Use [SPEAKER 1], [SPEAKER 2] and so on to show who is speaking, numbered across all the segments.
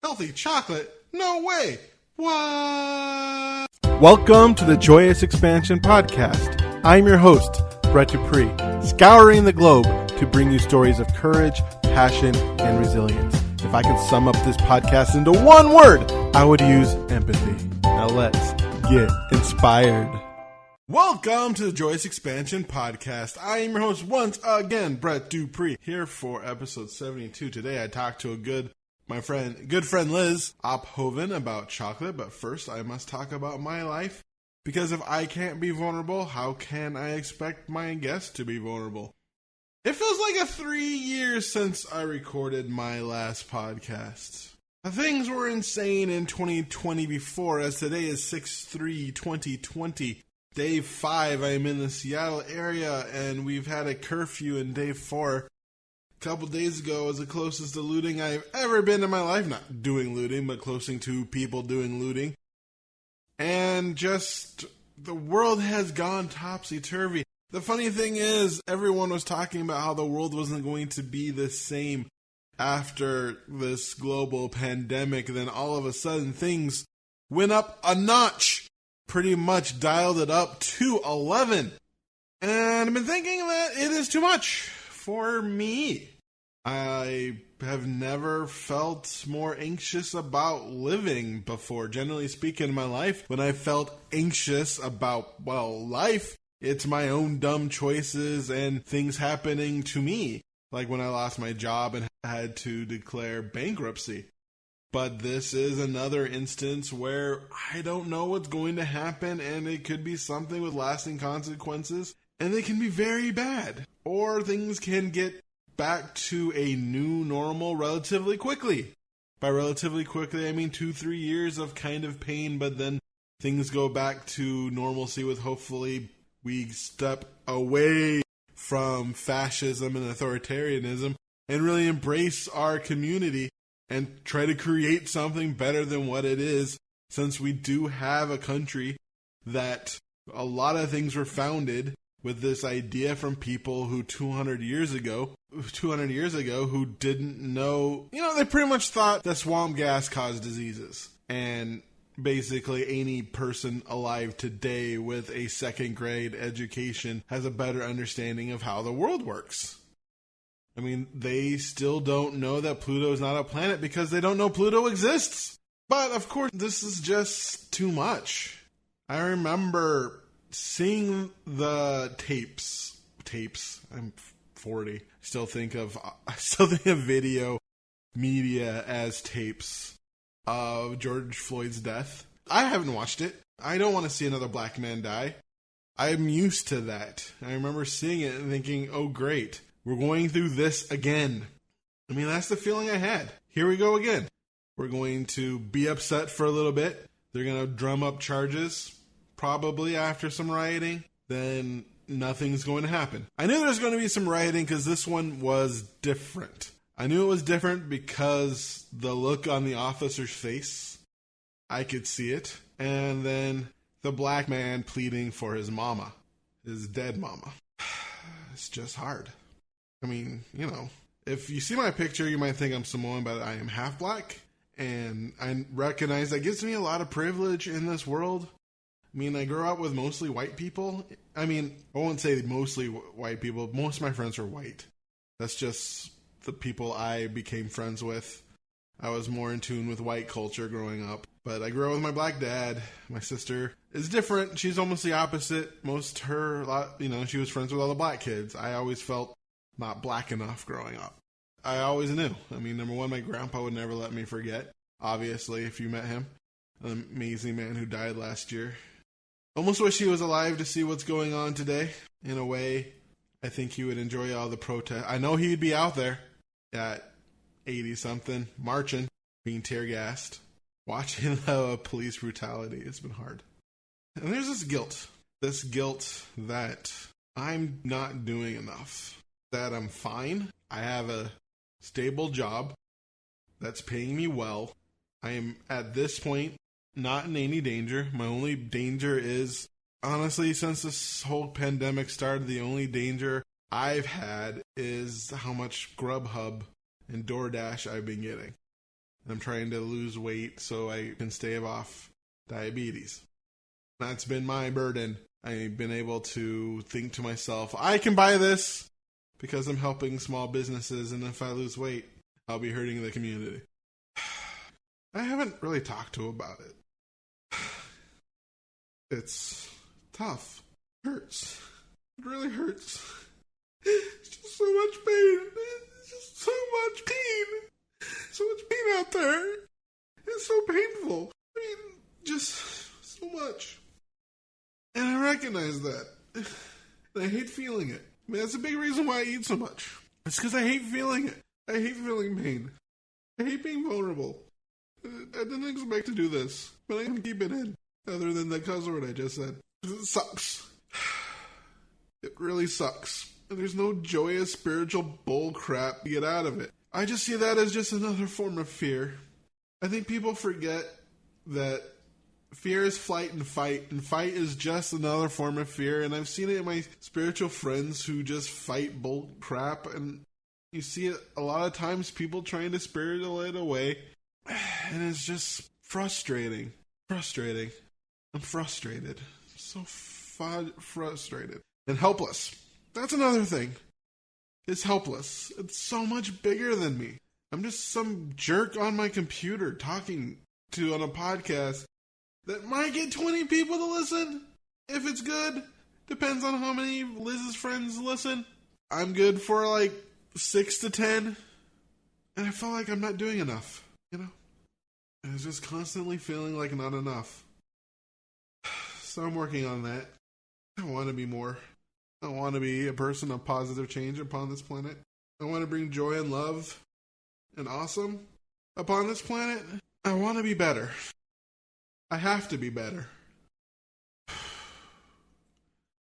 [SPEAKER 1] Healthy chocolate? No way! What?
[SPEAKER 2] Welcome to the Joyous Expansion Podcast. I'm your host, Brett Dupree, scouring the globe to bring you stories of courage, passion, and resilience. If I could sum up this podcast into one word, I would use empathy. Now let's get inspired.
[SPEAKER 1] Welcome to the Joyous Expansion Podcast. I am your host once again, Brett Dupree, here for episode 72. Today I talked to good friend Liz Ophoven about chocolate, but first I must talk about my life, because if I can't be vulnerable, how can I expect my guests to be vulnerable? It feels like 3 years since I recorded my last podcast. Things were insane in 2020 before, as today is 6/3/2020. Day 5, I'm in the Seattle area, and we've had a curfew in day 4. A couple days ago was the closest to looting I've ever been in my life. Not doing looting, but closing to people doing looting. And just, the world has gone topsy-turvy. The funny thing is, everyone was talking about how the world wasn't going to be the same after this global pandemic. Then all of a sudden, things went up a notch. Pretty much dialed it up to 11. And I've been thinking that it is too much for me. I have never felt more anxious about living before. Generally speaking, in my life, when I felt anxious about, life, it's my own dumb choices and things happening to me. Like when I lost my job and had to declare bankruptcy. But this is another instance where I don't know what's going to happen, and it could be something with lasting consequences, and they can be very bad. Or things can get back to a new normal relatively quickly. By relatively quickly, I mean 2-3 years of kind of pain, but then things go back to normalcy with hopefully we step away from fascism and authoritarianism and really embrace our community and try to create something better than what it is, since we do have a country that a lot of things were founded with this idea from people who 200 years ago who didn't know, they pretty much thought that swamp gas caused diseases. And basically any person alive today with a second grade education has a better understanding of how the world works. I mean, they still don't know that Pluto is not a planet because they don't know Pluto exists. But, of course, this is just too much. I remember seeing the tapes. I'm 40. I still think of video media as tapes of George Floyd's death. I haven't watched it. I don't want to see another black man die. I'm used to that. I remember seeing it and thinking, oh, great. We're going through this again. I mean, that's the feeling I had. Here we go again. We're going to be upset for a little bit. They're going to drum up charges, probably after some rioting. Then nothing's going to happen. I knew there was going to be some rioting because this one was different. I knew it was different because the look on the officer's face, I could see it. And then the black man pleading for his mama, his dead mama. It's just hard. I mean, if you see my picture, you might think I'm Samoan, but I am half black. And I recognize that gives me a lot of privilege in this world. I mean, I grew up with mostly white people. I mean, I won't say mostly white people. Most of my friends are white. That's just the people I became friends with. I was more in tune with white culture growing up. But I grew up with my black dad. My sister is different. She's almost the opposite. She was friends with all the black kids. I always felt not black enough growing up. I always knew. I mean, number one, my grandpa would never let me forget. Obviously, if you met him. An amazing man who died last year. Almost wish he was alive to see what's going on today. In a way, I think he would enjoy all the protests. I know he'd be out there at 80-something, marching, being tear-gassed, watching the police brutality. It's been hard. And there's this guilt that I'm not doing enough. That I'm fine. I have a stable job that's paying me well. I am, at this point, not in any danger. My only danger is, honestly, since this whole pandemic started, the only danger I've had is how much Grubhub and DoorDash I've been getting. I'm trying to lose weight so I can stave off diabetes. That's been my burden. I've been able to think to myself, I can buy this because I'm helping small businesses, and if I lose weight, I'll be hurting the community. I haven't really talked to him about it. It's tough. It hurts. It really hurts. It's just so much pain. It's just so much pain. So much pain out there. It's so painful. I mean, just so much. And I recognize that. And I hate feeling it. I mean, that's a big reason why I eat so much. It's because I hate feeling it. I hate feeling pain. I hate being vulnerable. I didn't expect to do this, but I can keep it in. Other than the cuss word I just said. It sucks. It really sucks. And there's no joyous spiritual bull crap to get out of it. I just see that as just another form of fear. I think people forget that fear is flight, and fight is just another form of fear. And I've seen it in my spiritual friends who just fight bull crap, and you see it a lot of times, people trying to spiritual it away, and it's just frustrating. I'm frustrated. So frustrated. And helpless. That's another thing. It's helpless. It's so much bigger than me. I'm just some jerk on my computer talking to on a podcast that might get 20 people to listen. If it's good. Depends on how many Liz's friends listen. I'm good for like 6 to 10. And I feel like I'm not doing enough. You know? And it's just constantly feeling like not enough. So I'm working on that. I want to be more. I want to be a person of positive change upon this planet. I want to bring joy and love and awesome upon this planet. I want to be better. I have to be better.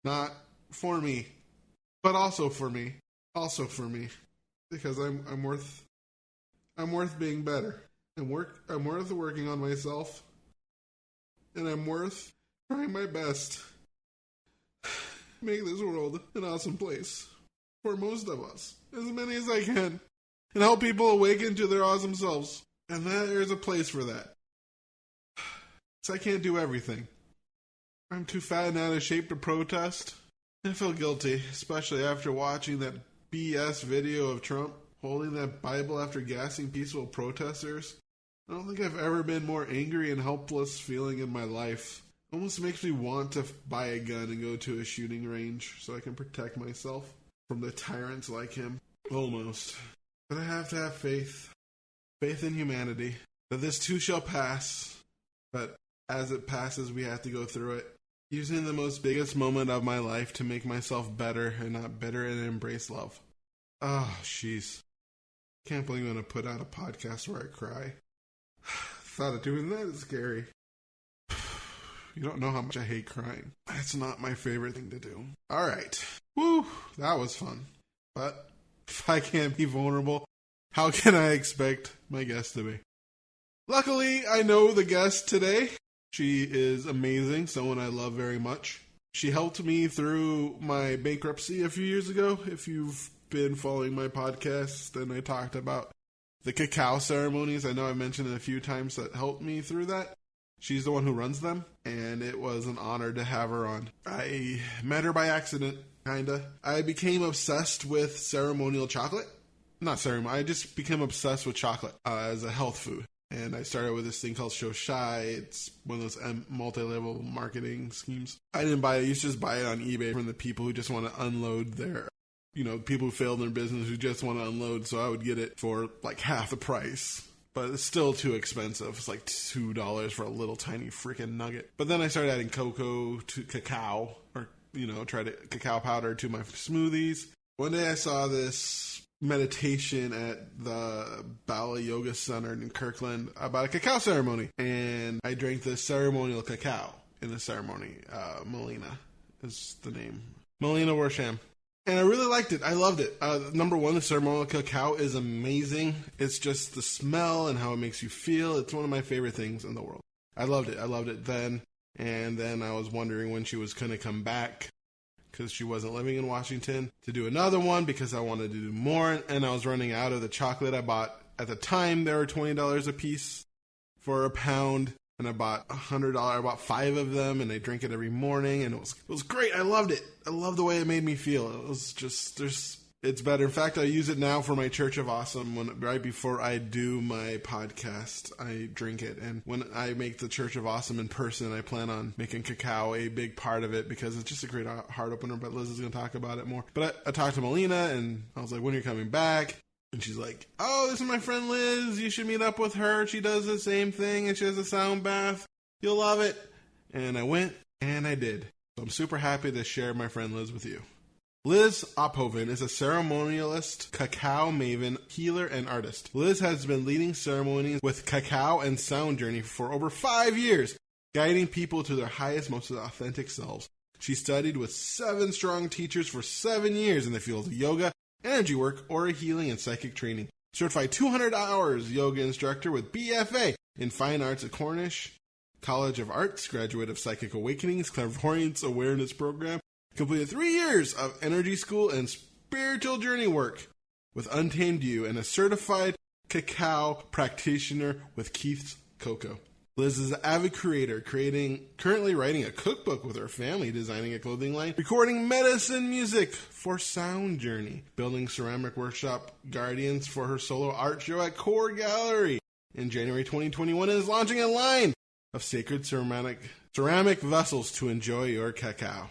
[SPEAKER 1] Not for me, but also for me. Also for me. Because I'm worth being better. I'm worth working on myself. And I'm worth trying my best. Make this world an awesome place. For most of us. As many as I can. And help people awaken to their awesome selves. And there's a place for that. So I can't do everything. I'm too fat and out of shape to protest. I feel guilty, especially after watching that BS video of Trump holding that Bible after gassing peaceful protesters. I don't think I've ever been more angry and helpless feeling in my life. Almost makes me want to buy a gun and go to a shooting range so I can protect myself from the tyrants like him. Almost. But I have to have faith. Faith in humanity. That this too shall pass. But as it passes, we have to go through it. Using the most biggest moment of my life to make myself better and not bitter and embrace love. Oh, jeez. Can't believe I'm going to put out a podcast where I cry. Thought of doing that is scary. You don't know how much I hate crying. That's not my favorite thing to do. All right. Woo, that was fun. But if I can't be vulnerable, how can I expect my guest to be? Luckily, I know the guest today. She is amazing, someone I love very much. She helped me through my bankruptcy a few years ago. If you've been following my podcast, and I talked about the cacao ceremonies, I know I mentioned it a few times that helped me through that. She's the one who runs them, and it was an honor to have her on. I met her by accident, kinda. I became obsessed with ceremonial chocolate. I just became obsessed with chocolate as a health food. And I started with this thing called Show Shy. It's one of those multi-level marketing schemes. I didn't buy it. I used to just buy it on eBay from the people who just want to unload their, people who failed in their business who just want to unload. So I would get it for like half the price. But it's still too expensive. It's like $2 for a little tiny freaking nugget. But then I started adding cocoa to cacao, or, cacao powder to my smoothies. One day I saw this meditation at the Bala Yoga Center in Kirkland about a cacao ceremony. And I drank the ceremonial cacao in the ceremony. Melina is the name. Melina Worsham. And I really liked it. I loved it. Number one, the ceremonial cacao is amazing. It's just the smell and how it makes you feel. It's one of my favorite things in the world. I loved it then. And then I was wondering when she was going to come back, because she wasn't living in Washington, to do another one because I wanted to do more. And I was running out of the chocolate I bought At the time, they were $20 a piece for a pound, and I bought $100. I bought 5 of them, and I drink it every morning, and it was great. I loved it. I loved the way it made me feel. It was just, it's better. In fact, I use it now for my Church of Awesome. Right before I do my podcast, I drink it. And when I make the Church of Awesome in person, I plan on making cacao a big part of it because it's just a great heart opener. But Liz is going to talk about it more. But I talked to Melina, and I was like, when are you coming back? And she's like, oh, this is my friend Liz. You should meet up with her. She does the same thing, and she has a sound bath. You'll love it. And I went, and I did. So I'm super happy to share my friend Liz with you. Liz Ophoven is a ceremonialist, cacao maven, healer, and artist. Liz has been leading ceremonies with Cacao and Sound Journey for over 5 years, guiding people to their highest, most authentic selves. She studied with 7 strong teachers for 7 years in the fields of yoga, energy work, aura healing, and psychic training. Certified 200 hours yoga instructor with BFA in Fine Arts at Cornish College of Arts, graduate of Psychic Awakenings, Clairvoyance Awareness Program, completed 3 years of energy school and spiritual journey work with UntamedYou, and a certified cacao practitioner with Keiths Cacao. Liz is an avid creator, currently writing a cookbook with her family, designing a clothing line, recording medicine music for Sound Journey, building ceramic workshop guardians for her solo art show at Core Gallery. In January 2021, is launching a line of sacred ceramic vessels to enjoy your cacao.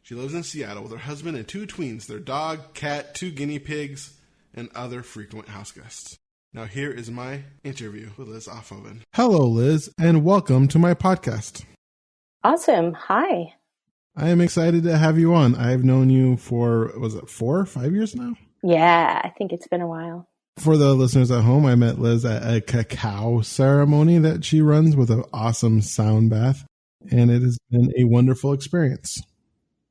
[SPEAKER 1] She lives in Seattle with her husband and 2 tweens, their dog, cat, 2 guinea pigs, and other frequent house guests. Now here is my interview with Liz Ophoven. Hello, Liz, and welcome to my podcast.
[SPEAKER 3] Awesome. Hi.
[SPEAKER 1] I am excited to have you on. I've known you for, 4 or 5 years now?
[SPEAKER 3] Yeah, I think it's been a while.
[SPEAKER 1] For the listeners at home, I met Liz at a cacao ceremony that she runs with an awesome sound bath, and it has been a wonderful experience.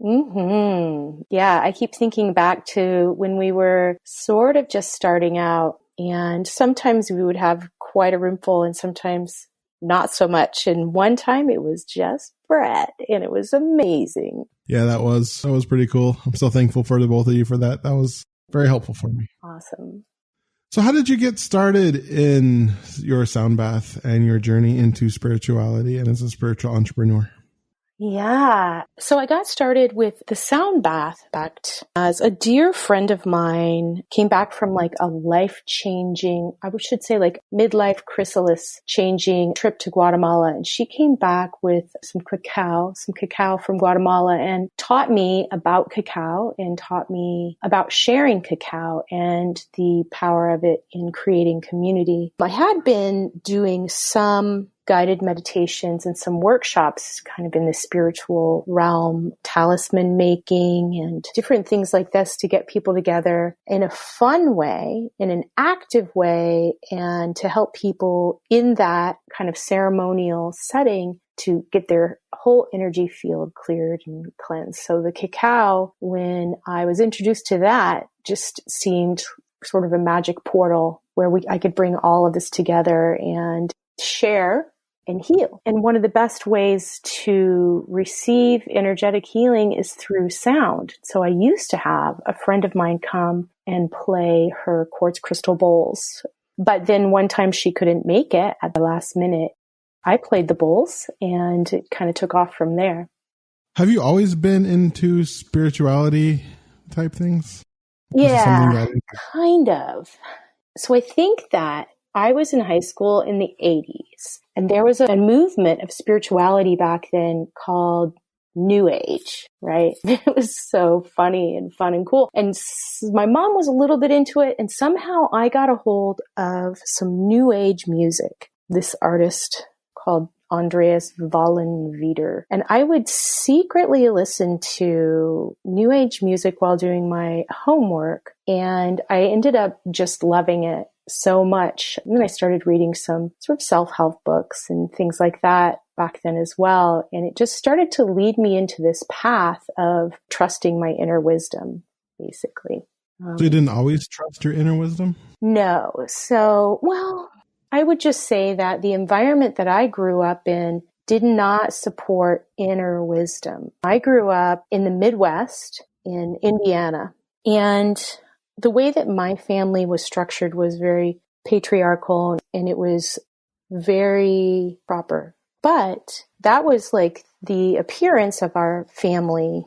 [SPEAKER 3] Yeah, I keep thinking back to when we were sort of just starting out, and sometimes we would have quite a room full and sometimes not so much. And one time it was just Brett, and it was amazing.
[SPEAKER 1] Yeah, that was pretty cool. I'm so thankful for the both of you for that. That was very helpful for me.
[SPEAKER 3] Awesome.
[SPEAKER 1] So how did you get started in your sound bath and your journey into spirituality and as a spiritual entrepreneur?
[SPEAKER 3] Yeah. So I got started with the sound bath as a dear friend of mine came back from like a life-changing, I should say like midlife chrysalis changing trip to Guatemala. And she came back with some cacao from Guatemala, and taught me about cacao and taught me about sharing cacao and the power of it in creating community. I had been doing some guided meditations and some workshops kind of in the spiritual realm, talisman making and different things like this to get people together in a fun way, in an active way, and to help people in that kind of ceremonial setting to get their whole energy field cleared and cleansed. So the cacao, when I was introduced to that, just seemed sort of a magic portal where I could bring all of this together and share and heal. And one of the best ways to receive energetic healing is through sound. So I used to have a friend of mine come and play her quartz crystal bowls. But then one time she couldn't make it at the last minute. I played the bowls, and it kind of took off from there.
[SPEAKER 1] Have you always been into spirituality type things?
[SPEAKER 3] Yeah, kind of. So I think that I was in high school in the 80s, and there was a movement of spirituality back then called New Age, right? It was so funny and fun and cool. And my mom was a little bit into it, and somehow I got a hold of some New Age music. This artist called Andreas Wallenweider. And I would secretly listen to New Age music while doing my homework, and I ended up just loving it so much. And then I started reading some sort of self-help books and things like that back then as well. And it just started to lead me into this path of trusting my inner wisdom, basically.
[SPEAKER 1] So you didn't always trust your inner wisdom?
[SPEAKER 3] No. So, well, I would just say that the environment that I grew up in did not support inner wisdom. I grew up in the Midwest in Indiana, and the way that my family was structured was very patriarchal and it was very proper. But that was like the appearance of our family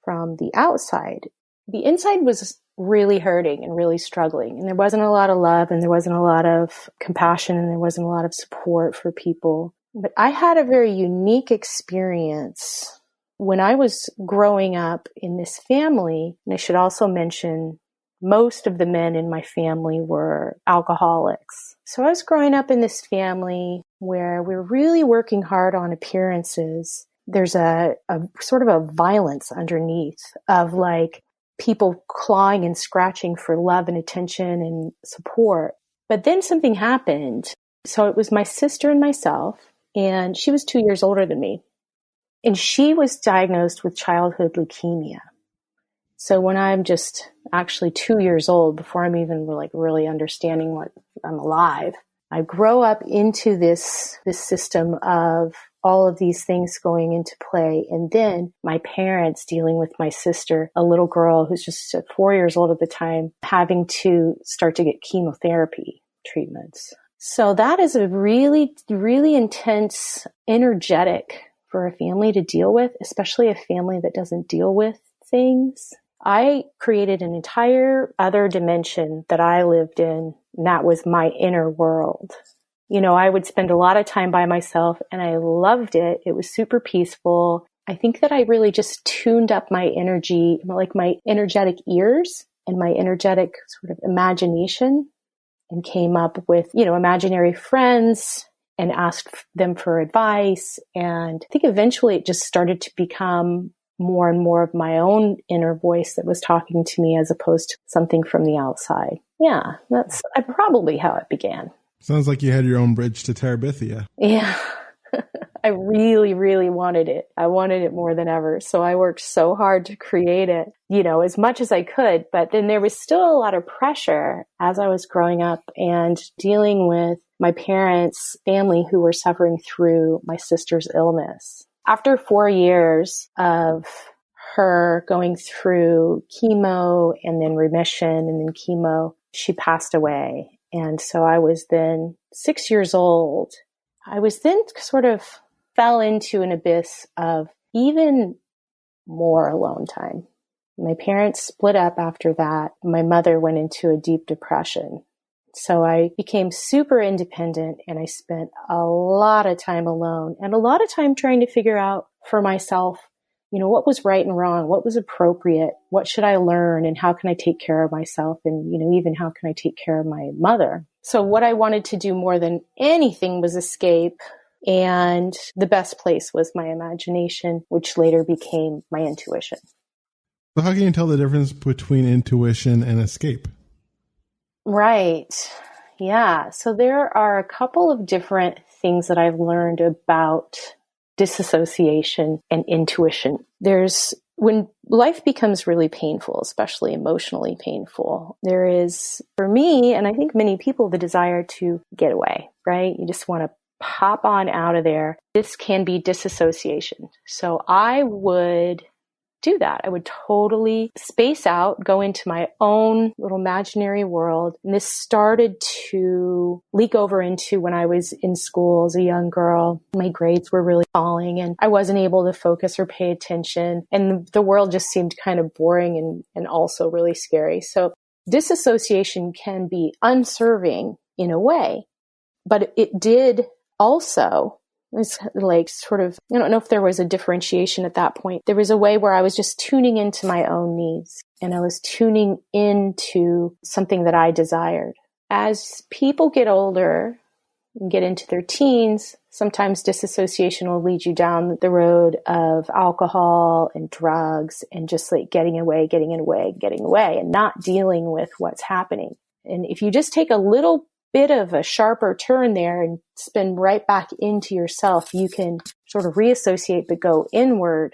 [SPEAKER 3] from the outside. The inside was really hurting and really struggling. And there wasn't a lot of love and there wasn't a lot of compassion and there wasn't a lot of support for people. But I had a very unique experience when I was growing up in this family. And I should also mention most of the men in my family were alcoholics. So I was growing up in this family where we're really working hard on appearances. There's a sort of a violence underneath of like people clawing and scratching for love and attention and support. But then something happened. So it was my sister and myself, and she was 2 years older than me. And she was diagnosed with childhood leukemia. So when I'm just actually 2 years old, before I'm even like really understanding what I'm alive, I grow up into this system of all of these things going into play. And then my parents dealing with my sister, a little girl who's just 4 years old at the time, having to start to get chemotherapy treatments. So that is a really, really intense, energetic for a family to deal with, especially a family that doesn't deal with things. I created an entire other dimension that I lived in, and that was my inner world. You know, I would spend a lot of time by myself and I loved it. It was super peaceful. I think that I really just tuned up my energy, like my energetic ears and my energetic sort of imagination, and came up with, you know, imaginary friends and asked them for advice. And I think eventually it just started to become more and more of my own inner voice that was talking to me as opposed to something from the outside. Yeah, that's probably how it began.
[SPEAKER 1] Sounds like you had your own bridge to Terabithia.
[SPEAKER 3] Yeah, I really, really wanted it. I wanted it more than ever. So I worked so hard to create it, you know, as much as I could. But then there was still a lot of pressure as I was growing up and dealing with my parents' family who were suffering through my sister's illness. After 4 years of her going through chemo and then remission and then chemo, she passed away. And so I was then 6 years old. I was then sort of fell into an abyss of even more alone time. My parents split up after that. My mother went into a deep depression. So I became super independent and I spent a lot of time alone and a lot of time trying to figure out for myself, you know, what was right and wrong, what was appropriate, what should I learn, and how can I take care of myself, and, you know, even how can I take care of my mother. So what I wanted to do more than anything was escape, and the best place was my imagination, which later became my intuition.
[SPEAKER 1] So how can you tell the difference between intuition and escape?
[SPEAKER 3] Right. Yeah. So there are a couple of different things that I've learned about disassociation and intuition. When life becomes really painful, especially emotionally painful, there is, for me, and I think many people, the desire to get away, right? You just want to pop on out of there. This can be disassociation. So I would do that. I would totally space out, go into my own little imaginary world. And this started to leak over into when I was in school as a young girl. My grades were really falling and I wasn't able to focus or pay attention. And the world just seemed kind of boring and also really scary. So disassociation can be unserving in a way, but it did also, it's like sort of, I don't know if there was a differentiation at that point. There was a way where I was just tuning into my own needs and I was tuning into something that I desired. As people get older and get into their teens, sometimes disassociation will lead you down the road of alcohol and drugs and just like getting away and not dealing with what's happening. And if you just take a little bit of a sharper turn there and spin right back into yourself, you can sort of reassociate but go inward.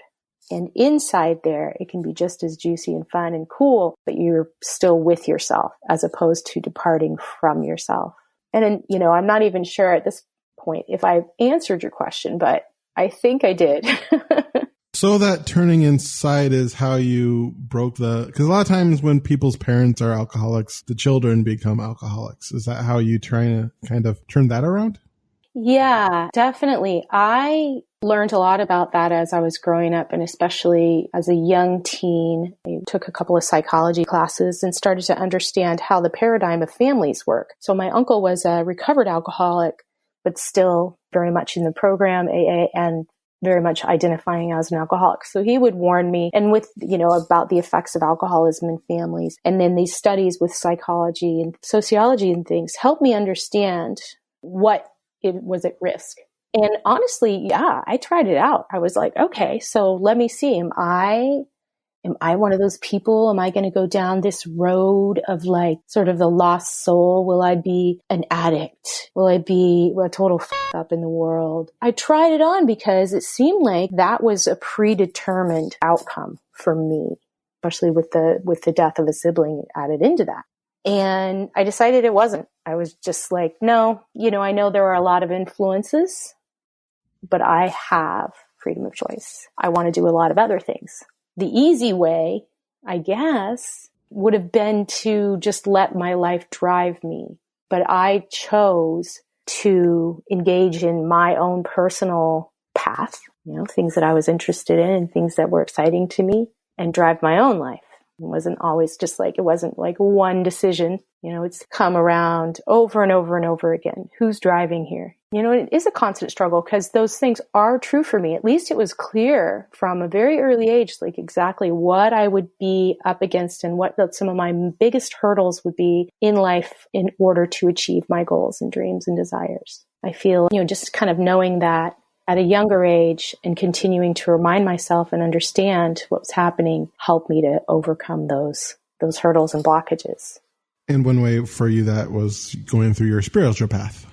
[SPEAKER 3] And inside there, it can be just as juicy and fun and cool, but you're still with yourself as opposed to departing from yourself. And then, you know, I'm not even sure at this point if I've answered your question, but I think I did.
[SPEAKER 1] So that turning inside is how you broke because a lot of times when people's parents are alcoholics, the children become alcoholics. Is that how you try to kind of turn that around?
[SPEAKER 3] Yeah, definitely. I learned a lot about that as I was growing up, and especially as a young teen. I took a couple of psychology classes and started to understand how the paradigm of families work. So my uncle was a recovered alcoholic, but still very much in the program, AA, and very much identifying as an alcoholic. So he would warn me about the effects of alcoholism in families. And then these studies with psychology and sociology and things helped me understand what it was at risk. And honestly, yeah, I tried it out. I was like, okay, so let me see. Am I one of those people? Am I going to go down this road of like sort of the lost soul? Will I be an addict? Will I be a total up in the world? I tried it on because it seemed like that was a predetermined outcome for me, especially with the death of a sibling added into that. And I decided it wasn't. I was just like, no, I know there are a lot of influences, but I have freedom of choice. I want to do a lot of other things. The easy way, I guess, would have been to just let my life drive me. But I chose to engage in my own personal path, things that I was interested in and things that were exciting to me, and drive my own life. It wasn't like one decision. It's come around over and over and over again. Who's driving here? It is a constant struggle because those things are true for me. At least it was clear from a very early age, like exactly what I would be up against and what some of my biggest hurdles would be in life in order to achieve my goals and dreams and desires. I feel, just kind of knowing that at a younger age and continuing to remind myself and understand what was happening helped me to overcome those hurdles and blockages.
[SPEAKER 1] And one way for you that was going through your spiritual path.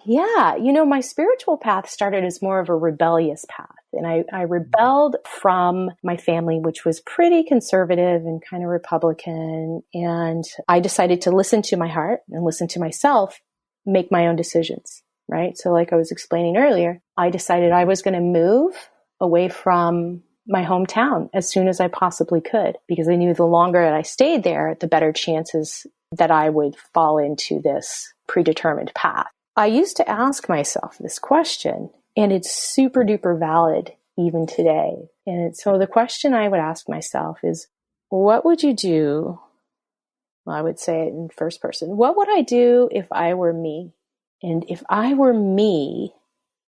[SPEAKER 3] Yeah. My spiritual path started as more of a rebellious path. And I rebelled from my family, which was pretty conservative and kind of Republican. And I decided to listen to my heart and listen to myself, make my own decisions. Right. So like I was explaining earlier, I decided I was going to move away from my hometown as soon as I possibly could, because I knew the longer that I stayed there, the better chances that I would fall into this predetermined path. I used to ask myself this question, and it's super duper valid even today. And so the question I would ask myself is, what would you do? Well, I would say it in first person. What would I do if I were me? And if I were me,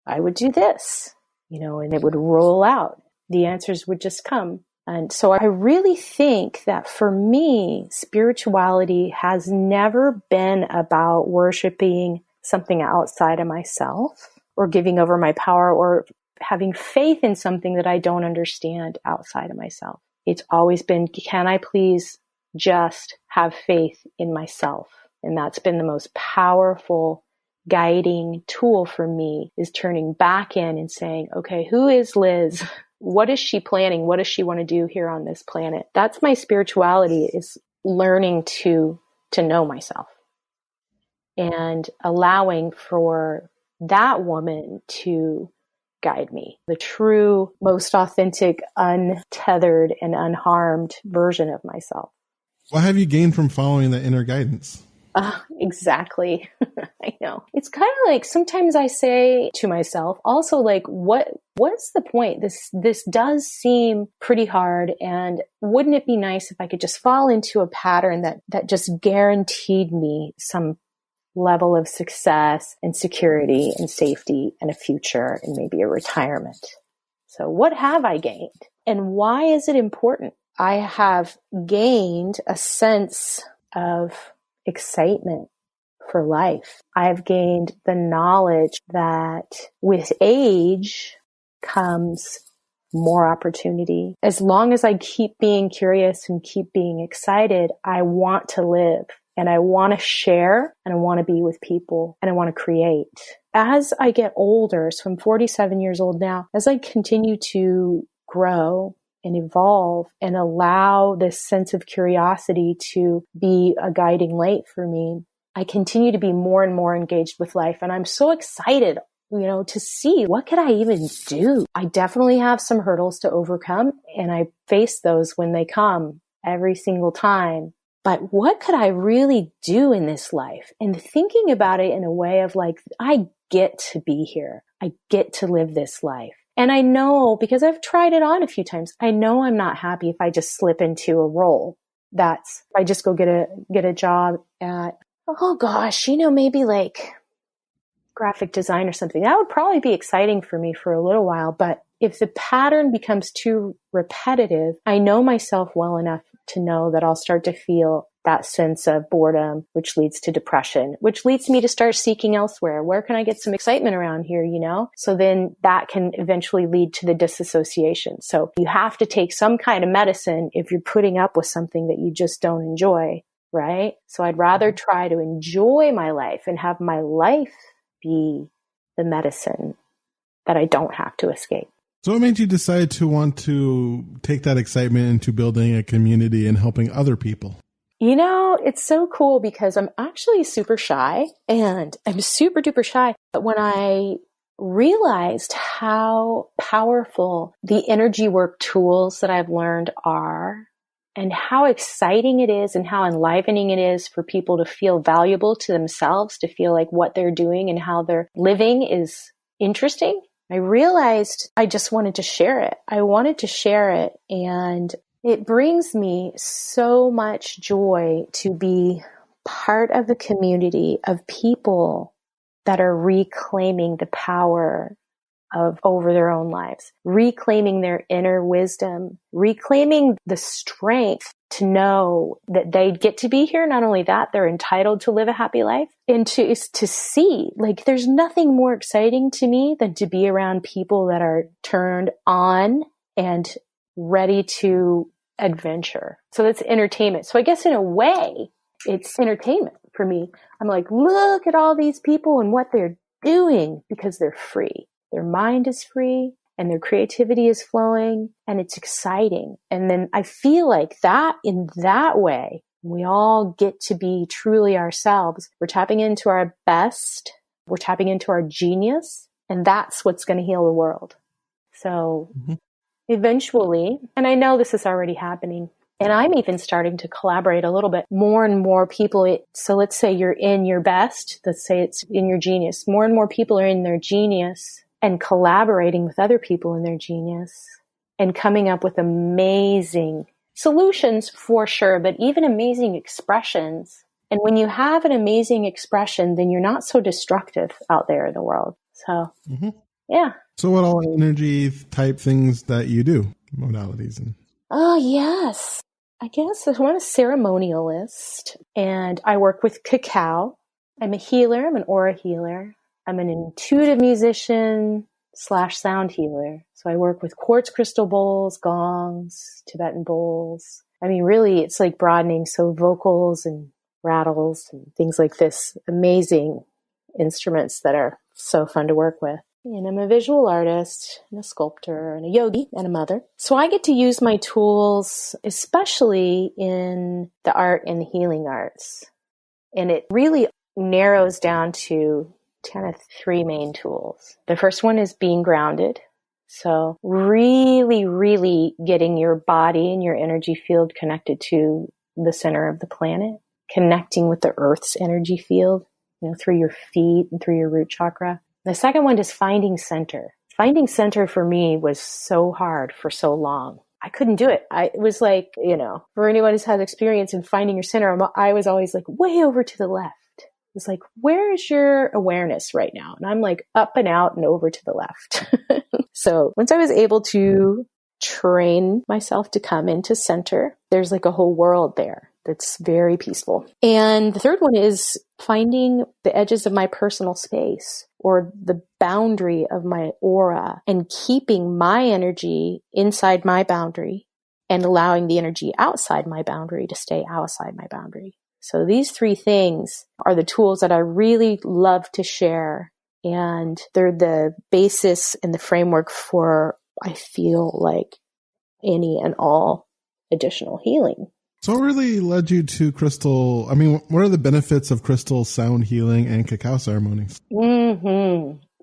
[SPEAKER 3] I would do this, and it would roll out. The answers would just come. And so I really think that for me, spirituality has never been about worshiping something outside of myself or giving over my power or having faith in something that I don't understand outside of myself. It's always been, can I please just have faith in myself? And that's been the most powerful guiding tool for me, is turning back in and saying, okay, who is Liz? What is she planning? What does she want to do here on this planet? That's my spirituality, is learning to know myself and allowing for that woman to guide me, the true, most authentic, untethered and unharmed version of myself.
[SPEAKER 1] What have you gained from following that inner guidance?
[SPEAKER 3] Exactly. I know. It's kind of like sometimes I say to myself also, like, what's the point? This does seem pretty hard. And wouldn't it be nice if I could just fall into a pattern that just guaranteed me some level of success and security and safety and a future and maybe a retirement? So what have I gained? And why is it important? I have gained a sense of excitement for life. I've gained the knowledge that with age comes more opportunity. As long as I keep being curious and keep being excited, I want to live and I want to share and I want to be with people and I want to create. As I get older, so I'm 47 years old now, as I continue to grow and evolve and allow this sense of curiosity to be a guiding light for me, I continue to be more and more engaged with life. And I'm so excited to see what could I even do? I definitely have some hurdles to overcome, and I face those when they come every single time. But what could I really do in this life? And thinking about it in a way of like, I get to be here. I get to live this life. And I know, because I've tried it on a few times, I know I'm not happy if I just slip into a role. That's, if I just go get a job at, oh gosh, maybe like graphic design or something. That would probably be exciting for me for a little while. But if the pattern becomes too repetitive, I know myself well enough to know that I'll start to feel that sense of boredom, which leads to depression, which leads me to start seeking elsewhere. Where can I get some excitement around here, So then that can eventually lead to the disassociation. So you have to take some kind of medicine if you're putting up with something that you just don't enjoy, right? So I'd rather try to enjoy my life and have my life be the medicine that I don't have to escape.
[SPEAKER 1] So what made you decide to want to take that excitement into building a community and helping other people?
[SPEAKER 3] It's so cool because I'm actually super shy, and I'm super duper shy. But when I realized how powerful the energy work tools that I've learned are, and how exciting it is and how enlivening it is for people to feel valuable to themselves, to feel like what they're doing and how they're living is interesting, I realized I just wanted to share it. I wanted to share it, and it brings me so much joy to be part of a community of people that are reclaiming the power of over their own lives, reclaiming their inner wisdom, reclaiming the strength to know that they get to be here. Not only that, they're entitled to live a happy life, and to see, like, there's nothing more exciting to me than to be around people that are turned on and ready to adventure. So that's entertainment. So I guess in a way, it's entertainment for me. I'm like, look at all these people and what they're doing because they're free. Their mind is free and their creativity is flowing and it's exciting. And then I feel like that in that way, we all get to be truly ourselves. We're tapping into our best. We're tapping into our genius. And that's what's going to heal the world. So eventually, and I know this is already happening, and I'm even starting to collaborate a little bit, more and more people. So let's say you're in your best. Let's say it's in your genius. More and more people are in their genius and collaborating with other people in their genius and coming up with amazing solutions for sure, but even amazing expressions. And when you have an amazing expression, then you're not so destructive out there in the world. So, yeah.
[SPEAKER 1] So what all energy type things that you do, modalities?
[SPEAKER 3] Oh, yes. I guess I'm a ceremonialist, and I work with cacao. I'm a healer. I'm an aura healer. I'm an intuitive musician / sound healer. So I work with quartz crystal bowls, gongs, Tibetan bowls. I mean, really, it's like broadening. So vocals and rattles and things like this. Amazing instruments that are so fun to work with. And I'm a visual artist and a sculptor and a yogi and a mother. So I get to use my tools, especially in the art and healing arts. And it really narrows down to kind of 3 main tools. The first one is being grounded. So really, really getting your body and your energy field connected to the center of the planet, connecting with the Earth's energy field, through your feet and through your root chakra. The second one is finding center. Finding center for me was so hard for so long. I couldn't do it. It was like, for anyone who's had experience in finding your center, I was always like way over to the left. It's like, where is your awareness right now? And I'm like up and out and over to the left. So once I was able to train myself to come into center, there's like a whole world there that's very peaceful. And the third one is finding the edges of my personal space or the boundary of my aura and keeping my energy inside my boundary and allowing the energy outside my boundary to stay outside my boundary. So these 3 things are the tools that I really love to share. And they're the basis and the framework for, I feel like, any and all additional healing.
[SPEAKER 1] So what really led you to what are the benefits of crystal sound healing and cacao ceremonies?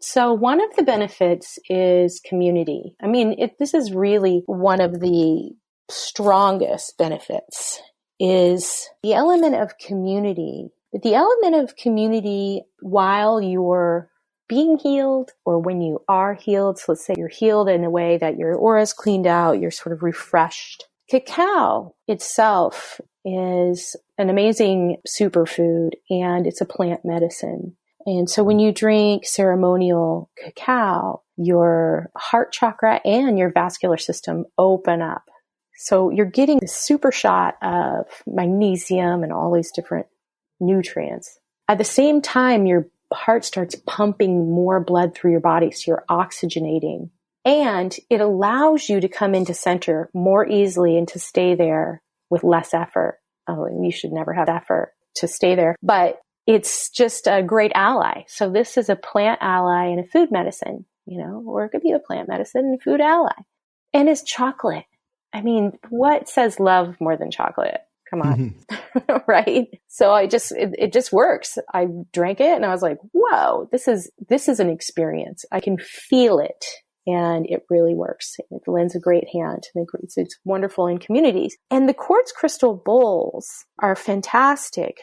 [SPEAKER 3] So one of the benefits is community. I mean, this is really one of the strongest benefits is the element of community. But the element of community while you're being healed or when you are healed. So let's say you're healed in a way that your aura's cleaned out, you're sort of refreshed. Cacao itself is an amazing superfood and it's a plant medicine. And so when you drink ceremonial cacao, your heart chakra and your vascular system open up. So you're getting this super shot of magnesium and all these different nutrients. At the same time, your heart starts pumping more blood through your body, so you're oxygenating. And it allows you to come into center more easily and to stay there with less effort. Oh, you should never have effort to stay there. But it's just a great ally. So this is a plant ally and a food medicine, or it could be a plant medicine and a food ally. And it's chocolate. I mean, what says love more than chocolate? Come on. Right? So it just works. I drank it and I was like, whoa, this is an experience. I can feel it and it really works. It lends a great hand. It's wonderful in communities. And the quartz crystal bowls are fantastic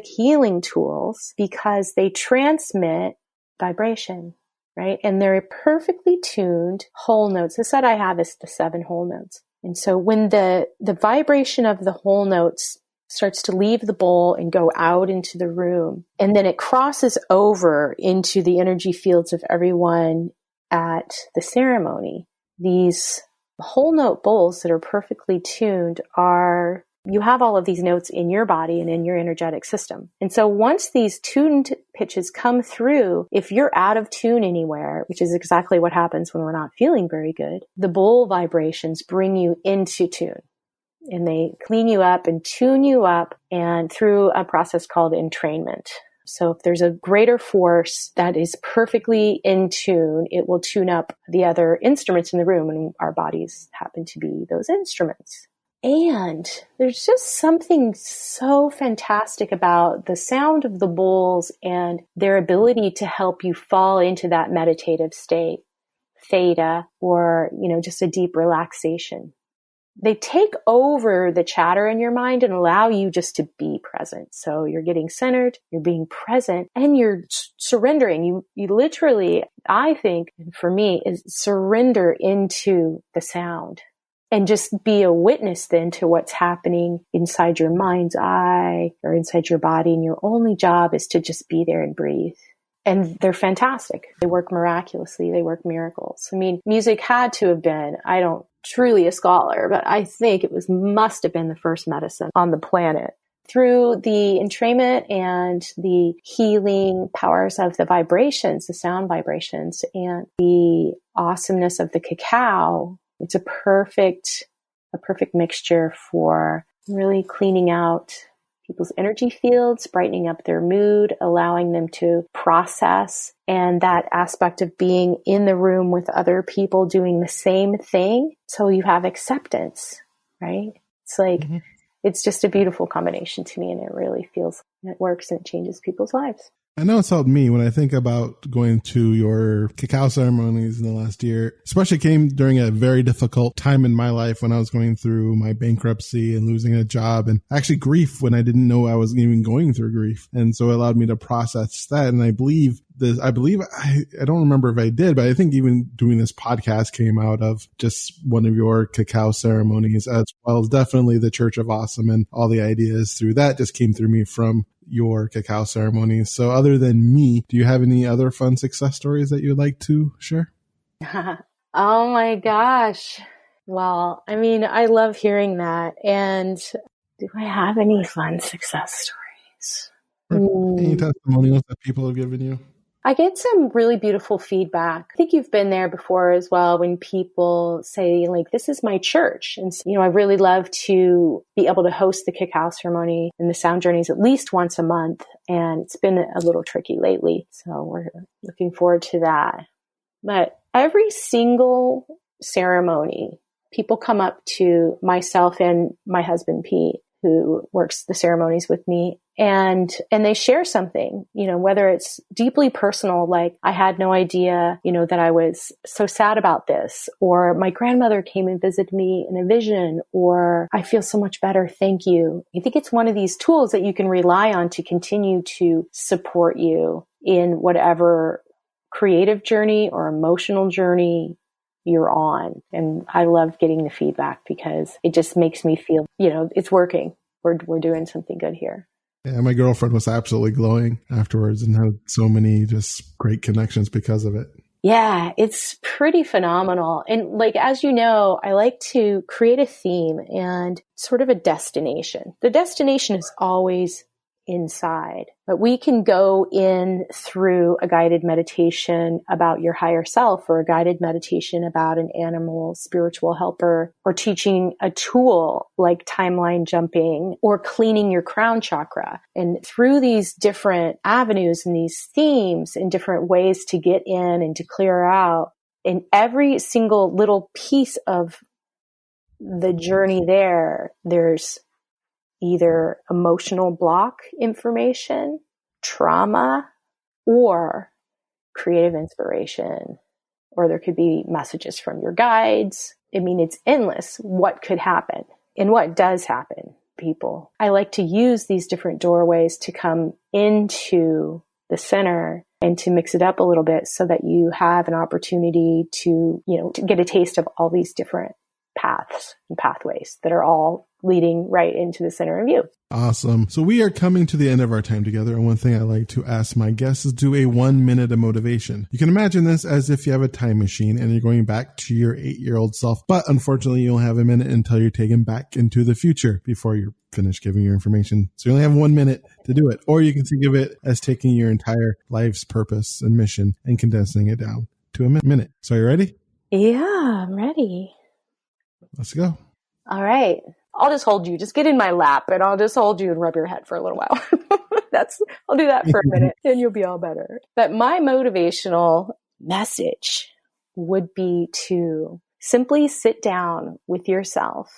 [SPEAKER 3] healing tools because they transmit vibration, right? And they're perfectly tuned whole notes. The set I have is the 7 whole notes. And so when the vibration of the whole notes starts to leave the bowl and go out into the room, and then it crosses over into the energy fields of everyone at the ceremony, these whole note bowls that are perfectly tuned you have all of these notes in your body and in your energetic system. And so once these tuned pitches come through, if you're out of tune anywhere, which is exactly what happens when we're not feeling very good, the bowl vibrations bring you into tune. And they clean you up and tune you up and through a process called entrainment. So if there's a greater force that is perfectly in tune, it will tune up the other instruments in the room, and our bodies happen to be those instruments. And there's just something so fantastic about the sound of the bowls and their ability to help you fall into that meditative state, theta, or, just a deep relaxation. They take over the chatter in your mind and allow you just to be present. So you're getting centered, you're being present, and you're surrendering. You literally, I think, for me, is surrender into the sound. And just be a witness then to what's happening inside your mind's eye or inside your body. And your only job is to just be there and breathe. And they're fantastic. They work miraculously. They work miracles. I mean, music had to have been, I don't truly a scholar, but I think it must have been the first medicine on the planet. Through the entrainment and the healing powers of the vibrations, the sound vibrations, and the awesomeness of the cacao, it's a perfect mixture for really cleaning out people's energy fields, brightening up their mood, allowing them to process, and that aspect of being in the room with other people doing the same thing. So you have acceptance, right? It's like, It's just a beautiful combination to me, and it really feels it works and it changes people's lives.
[SPEAKER 1] I know it's helped me when I think about going to your cacao ceremonies in the last year, especially came during a very difficult time in my life when I was going through my bankruptcy and losing a job and actually grief when I didn't know I was even going through grief. And so it allowed me to process that. And I don't remember if I did, but I think even doing this podcast came out of just one of your cacao ceremonies, as well as definitely the Church of Awesome, and all the ideas through that just came through me from your cacao ceremonies. So other than me, do you have any other fun success stories that you'd like to share?
[SPEAKER 3] Oh my gosh. Well, I mean, I love hearing that. And do I have any fun success stories?
[SPEAKER 1] Any testimonials that people have given you?
[SPEAKER 3] I get some really beautiful feedback. I think you've been there before as well, when people say, like, this is my church. And, I really love to be able to host the cacao ceremony and the sound journeys at least once a month. And it's been a little tricky lately. So we're looking forward to that. But every single ceremony, people come up to myself and my husband, Pete, who works the ceremonies with me, and they share something, whether it's deeply personal, like I had no idea, that I was so sad about this, or my grandmother came and visited me in a vision, or I feel so much better. Thank you. I think it's one of these tools that you can rely on to continue to support you in whatever creative journey or emotional journey you're on. And I love getting the feedback because it just makes me feel, it's working. We're doing something good here.
[SPEAKER 2] Yeah, my girlfriend was absolutely glowing afterwards and had so many just great connections because of it.
[SPEAKER 3] Yeah, it's pretty phenomenal. And as you know, I like to create a theme and sort of a destination. The destination is always inside, but we can go in through a guided meditation about your higher self, or a guided meditation about an animal spiritual helper, or teaching a tool like timeline jumping, or cleaning your crown chakra. And through these different avenues and these themes and different ways to get in and to clear out, in every single little piece of the journey there's either emotional block information, trauma, or creative inspiration. Or there could be messages from your guides. I mean, it's endless what could happen and what does happen, people. I like to use these different doorways to come into the center and to mix it up a little bit so that you have an opportunity to get a taste of all these different paths and pathways that are all leading right into the center of you.
[SPEAKER 2] Awesome. So we are coming to the end of our time together. And one thing I like to ask my guests is do a 1 minute of motivation. You can imagine this as if you have a time machine and you're going back to your 8-year-old self. But unfortunately, you only have a minute until you're taken back into the future before you're finished giving your information. So you only have 1 minute to do it. Or you can think of it as taking your entire life's purpose and mission and condensing it down to a minute. So are you ready?
[SPEAKER 3] Yeah, I'm ready.
[SPEAKER 2] Let's go.
[SPEAKER 3] All right. I'll just hold you. Just get in my lap and I'll just hold you and rub your head for a little while. I'll do that for a minute and you'll be all better. But my motivational message would be to simply sit down with yourself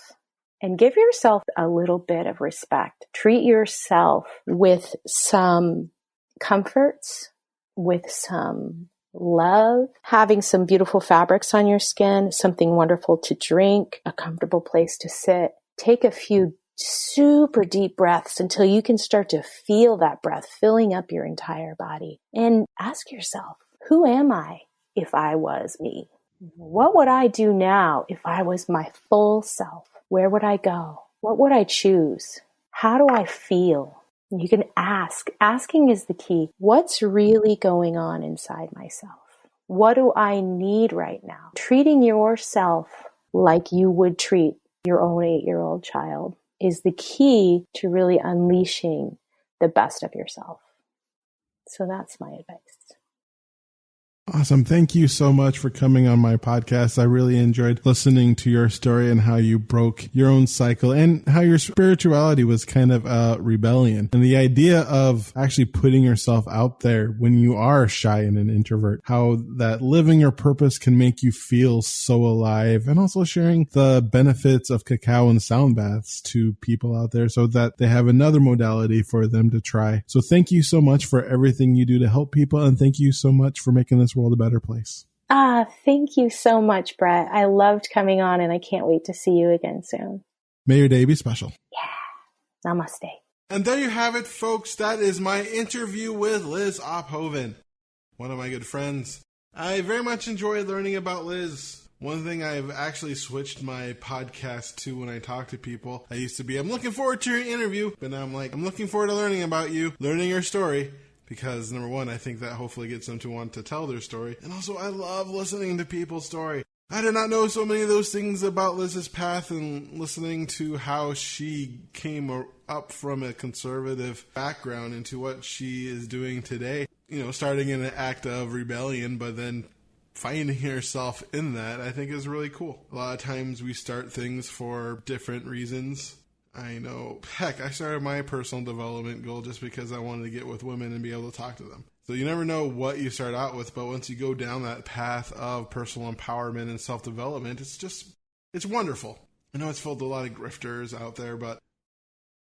[SPEAKER 3] and give yourself a little bit of respect. Treat yourself with some comforts, with some love, having some beautiful fabrics on your skin, something wonderful to drink, a comfortable place to sit. Take a few super deep breaths until you can start to feel that breath filling up your entire body. And ask yourself, who am I if I was me? What would I do now if I was my full self? Where would I go? What would I choose? How do I feel? You can ask. Asking is the key. What's really going on inside myself? What do I need right now? Treating yourself like you would treat your own 8-year-old child is the key to really unleashing the best of yourself. So that's my advice.
[SPEAKER 2] Awesome. Thank you so much for coming on my podcast. I really enjoyed listening to your story and how you broke your own cycle and how your spirituality was kind of a rebellion. And the idea of actually putting yourself out there when you are shy and an introvert, how that living your purpose can make you feel so alive, and also sharing the benefits of cacao and sound baths to people out there so that they have another modality for them to try. So thank you so much for everything you do to help people. And thank you so much for making this world a better place.
[SPEAKER 3] Thank you so much, Brett. I loved coming on and I can't wait to see you again soon.
[SPEAKER 2] May your day be special.
[SPEAKER 3] Yeah. Namaste.
[SPEAKER 1] And there you have it, folks. That is my interview with Liz Ophoven, one of my good friends. I very much enjoyed learning about Liz. One thing I've actually switched my podcast to when I talk to people, I used to be, I'm looking forward to your interview, but now I'm like, I'm looking forward to learning about you, learning your story. Because number one, I think that hopefully gets them to want to tell their story. And also, I love listening to people's story. I did not know so many of those things about Liz's path, and listening to how she came up from a conservative background into what she is doing today. Starting in an act of rebellion, but then finding herself in that, I think is really cool. A lot of times we start things for different reasons. I know. Heck, I started my personal development goal just because I wanted to get with women and be able to talk to them. So you never know what you start out with, but once you go down that path of personal empowerment and self-development, it's wonderful. I know it's filled with a lot of grifters out there, but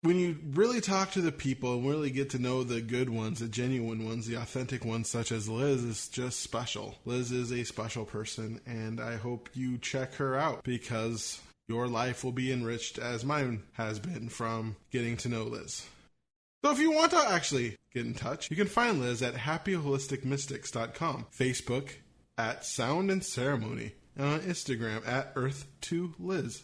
[SPEAKER 1] when you really talk to the people and really get to know the good ones, the genuine ones, the authentic ones, such as Liz, is just special. Liz is a special person, and I hope you check her out because your life will be enriched as mine has been from getting to know Liz. So if you want to actually get in touch, you can find Liz at happyholisticmystics.com, Facebook at Sound and Ceremony, and on Instagram at Earth2Liz,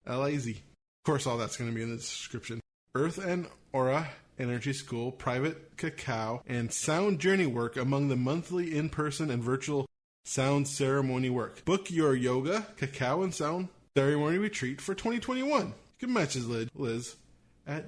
[SPEAKER 1] L-A-Z. Of course, all that's going to be in the description. Earth and Aura Energy School, private cacao, and sound journey work among the monthly in-person and virtual sound ceremony work. Book your yoga, cacao and sound ceremony retreat for 2021. You can message Liz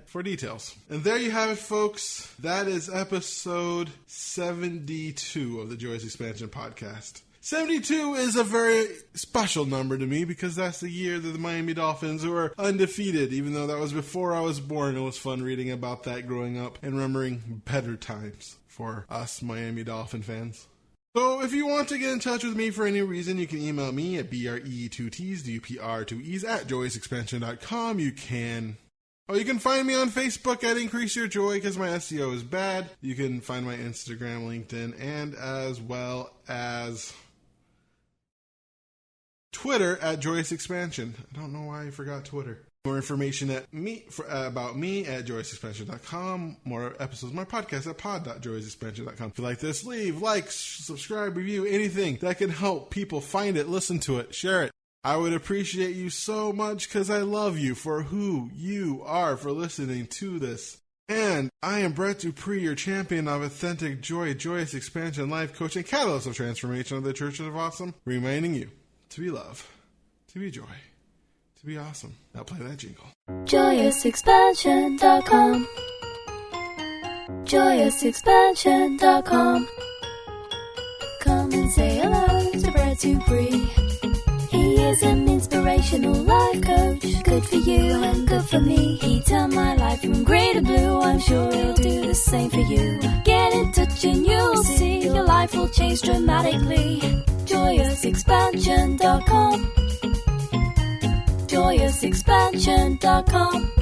[SPEAKER 1] for details. And there you have it, folks. That is episode 72 of the Joyous Expansion podcast. 72 is a very special number to me because that's the year that the Miami Dolphins were undefeated. Even though that was before I was born, it was fun reading about that growing up and remembering better times for us Miami Dolphin fans. So if you want to get in touch with me for any reason, you can email me at BRE2Ts, at joyousexpansion.com. You can find me on Facebook at Increase Your Joy because my SEO is bad. You can find my Instagram, LinkedIn, and as well as Twitter at Joyous Expansion. I don't know why I forgot Twitter. More information about me at joyousexpansion.com. More episodes of my podcast at pod.joyousexpansion.com. If you like this, leave, like, subscribe, review, anything that can help people find it, listen to it, share it. I would appreciate you so much because I love you for who you are, for listening to this. And I am Brett Dupree, your champion of authentic joy, joyous expansion, life coach, and catalyst of transformation of the Church of Awesome, reminding you to be love, to be joy, to be awesome. Now play that jingle.
[SPEAKER 4] JoyousExpansion.com JoyousExpansion.com Come and say hello to Brett Dupree. He is an inspirational life coach, good for you and good for me. He turned my life from grey to blue, I'm sure he'll do the same for you. Get in touch and you'll see your life will change dramatically. JoyousExpansion.com JoyousExpansion.com